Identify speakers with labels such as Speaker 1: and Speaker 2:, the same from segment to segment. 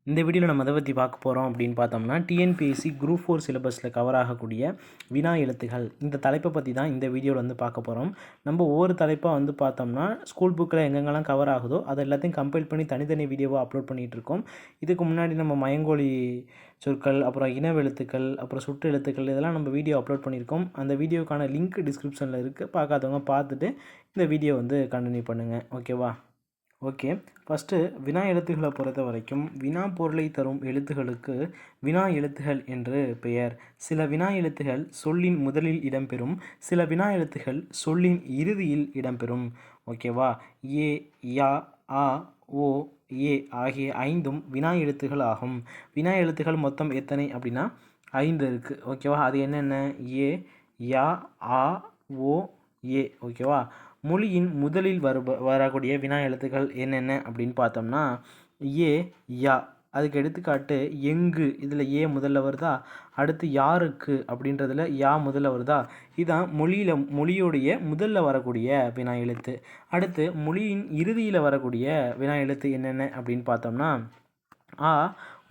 Speaker 1: இந்த வீடியோவில் நம்ம எதை பற்றி பார்க்க போகிறோம் அப்படின்னு பார்த்தோம்னா டிஎன்பிஎஸ்சி குரூப் 4 சிலபஸில் கவர் ஆகக்கூடிய வினா எழுத்துகள் இந்த தலைப்பை பற்றி தான் இந்த வீடியோவில் வந்து பார்க்க போகிறோம். நம்ம ஒவ்வொரு தலைப்பாக வந்து பார்த்தோம்னா ஸ்கூல் புக்கில் எங்கெங்கெல்லாம் கவர் ஆகுதோ அதை எல்லாத்தையும் கம்பைல் பண்ணி தனித்தனி வீடியோவாக அப்லோட் பண்ணிகிட்ருக்கோம். இதுக்கு முன்னாடி நம்ம மயங்கோலி சொற்கள், அப்புறம் இனவெழுத்துக்கள், அப்புறம் சுற்று எழுத்துக்கள் இதெல்லாம் நம்ம வீடியோ அப்லோட் பண்ணியிருக்கோம். அந்த வீடியோக்கான லிங்க் டிஸ்கிரிப்ஷனில் இருக்குது. பார்க்காதவங்க பார்த்துட்டு இந்த வீடியோ வந்து கண்டினியூ பண்ணுங்கள். ஓகேவா? ஓகே, ஃபஸ்ட்டு வினா எழுத்துக்களை பொறுத்த வரைக்கும் வினா பொருளை தரும் எழுத்துகளுக்கு வினா எழுத்துகள் என்று பெயர். சில வினா எழுத்துகள் சொல்லின் முதலில் இடம்பெறும், சில வினா எழுத்துகள் சொல்லின் இறுதியில் இடம்பெறும். ஓகேவா? ஏ, யா, ஆ, ஓ, ஏ ஆகிய 5ம் வினா எழுத்துகள் ஆகும். வினா எழுத்துகள் மொத்தம் எத்தனை அப்படின்னா 5 இருக்குது. ஓகேவா? அது என்னென்ன? ஏ, யா, ஆ, ஓ, ஏ. ஓகேவா? மொழியின் முதலில் வரக்கூடிய வினா எழுத்துக்கள் என்னென்ன அப்படின்னு பார்த்தோம்னா ஏ, யா. அதுக்கு எடுத்துக்காட்டு எங்கு, இதில் ஏ முதல்ல வருதா? அடுத்து யாருக்கு அப்படின்றதுல யா முதல்ல வருதா? இதுதான் மொழியோடைய முதல்ல வரக்கூடிய வினா எழுத்து. அடுத்து மொழியின் இறுதியில் வரக்கூடிய வினா எழுத்து என்னென்ன அப்படின்னு பார்த்தோம்னா ஆ,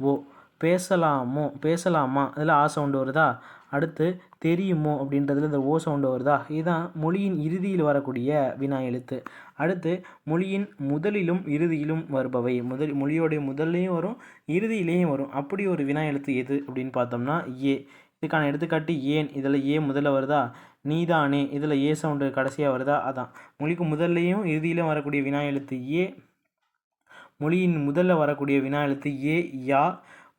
Speaker 1: ஓ. பேசலாமா இதில் ஆ சவுண்டு வருதா? அடுத்து தெரியுமோ அப்படின்றதுல இந்த ஓ சவுண்டு வருதா? இதுதான் மொழியின் இறுதியில் வரக்கூடிய வினா எழுத்து. அடுத்து மொழியின் முதலிலும் இறுதியிலும் வருபவை. மொழியோடைய முதல்லையும் வரும், இறுதியிலையும் வரும். அப்படி ஒரு வினா எழுத்து எது அப்படின்னு பார்த்தோம்னா ஏ. இதுக்கான எடுத்துக்காட்டு ஏன், இதில் ஏ முதல்ல வருதா? நீதானே, இதில் ஏ சவுண்டு கடைசியாக வருதா? அதான் மொழிக்கு முதல்லையும் இறுதியிலும் வரக்கூடிய வினா எழுத்து ஏ. மொழியின் முதல்ல வரக்கூடிய வினா எழுத்து ஏ, யா.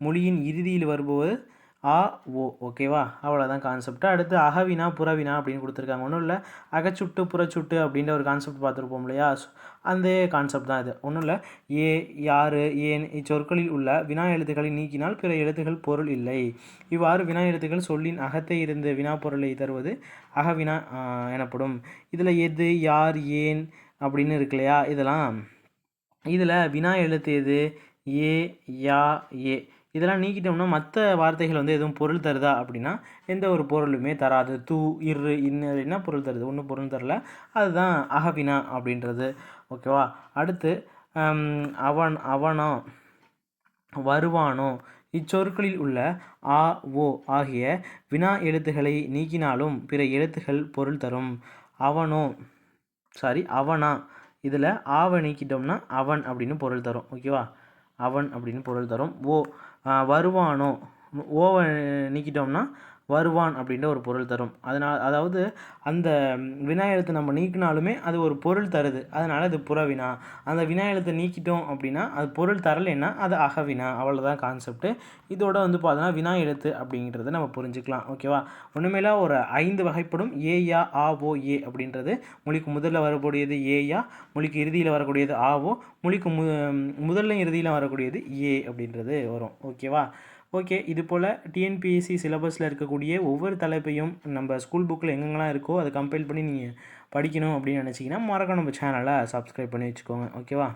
Speaker 1: மொழியின் இறுதியில் வருபவர் ஆ, ஓ. ஓகேவா? அவ்வளோதான் கான்செப்ட். அடுத்து அகவினா புறவினா அப்படின்னு கொடுத்துருக்காங்க. ஒன்றும் இல்லை, அகச்சுட்டு புறச்சுட்டு அப்படின்ற ஒரு கான்செப்ட் பார்த்துருப்போம் இல்லையா? அந்த கான்செப்ட் தான் இது. ஒன்றும் இல்லை, ஏ, யாரு, ஏன் இச்சொற்களில் உள்ள வினா எழுத்துக்களை நீக்கினால் பிற எழுத்துக்கள் பொருள் இல்லை. இவ்வாறு வினா எழுத்துக்கள் சொல்லின் அகத்தை இருந்து வினா பொருளை தருவது அகவினா எனப்படும். இதில் எது, யார், ஏன் அப்படின்னு இருக்கு இல்லையா? இதில் வினா எழுத்து எது? ஏ, யா, ஏ. இதெல்லாம் நீக்கிட்டோம்னா மற்ற வார்த்தைகள் வந்து எதுவும் பொருள் தருதா அப்படின்னா எந்த ஒரு பொருளுமே தராது. தூ, இரு, இன்னர் என்ன பொருள் தருது? ஒன்றும் பொருள் தரல. அதுதான் அகவினா அப்படின்றது. ஓகேவா? அடுத்து அவனோ, வருவானோ இச்சொற்களில் உள்ள ஆ, ஓ ஆகிய வினா எழுத்துக்களை நீக்கினாலும் பிற எழுத்துக்கள் பொருள் தரும். அவனா இதில் ஆவை நீக்கிட்டோம்னா அவன் அப்படின்னு பொருள் தரும். ஓகேவா? அவன் அப்படின்னு பொருள் தரும். வருவானோ, ஓவை நீக்கிட்டோம்னா வருவான் அப்படின்ற ஒரு பொருள் தரும். அதாவது அந்த வினா எழுத்தை நம்ம நீக்கினாலுமே அது ஒரு பொருள் தருது. அதனால் அது புறவினா. அந்த வினா எழுத்தை நீக்கிட்டோம் அப்படின்னா அது பொருள் தரலைன்னா அது அகவினா. அவ்வளோதான் கான்செப்ட்டு. இதோட வந்து பார்த்தோன்னா வினா எழுத்து அப்படிங்கிறத நம்ம புரிஞ்சுக்கலாம். ஓகேவா? ஒன்றுமேல ஒரு 5 வகைப்படும். ஏ, யா, ஆ, ஓ, ஏ அப்படின்றது மொழிக்கு முதல்ல வரக்கூடியது ஏ, யா. மொழிக்கு இறுதியில் வரக்கூடியது ஆ, ஓ. மொழிக்கு முதல்ல இறுதியில் வரக்கூடியது ஏ அப்படின்றது வரும். ஓகேவா? ஓகே, இது போல் டிஎன்பிஎஸ்சி சிலபஸில் இருக்கக்கூடிய ஒவ்வொரு தலைப்பையும் நம்ம ஸ்கூல் புக்கில் எங்கெங்கெல்லாம் இருக்கோ அதை கம்பைல் பண்ணி நீங்கள் படிக்கணும் அப்படின்னு நினச்சிங்கன்னா மறக்காம நம்ம சேனலை சப்ஸ்கிரைப் பண்ணி வச்சுக்கோங்க. ஓகேவா?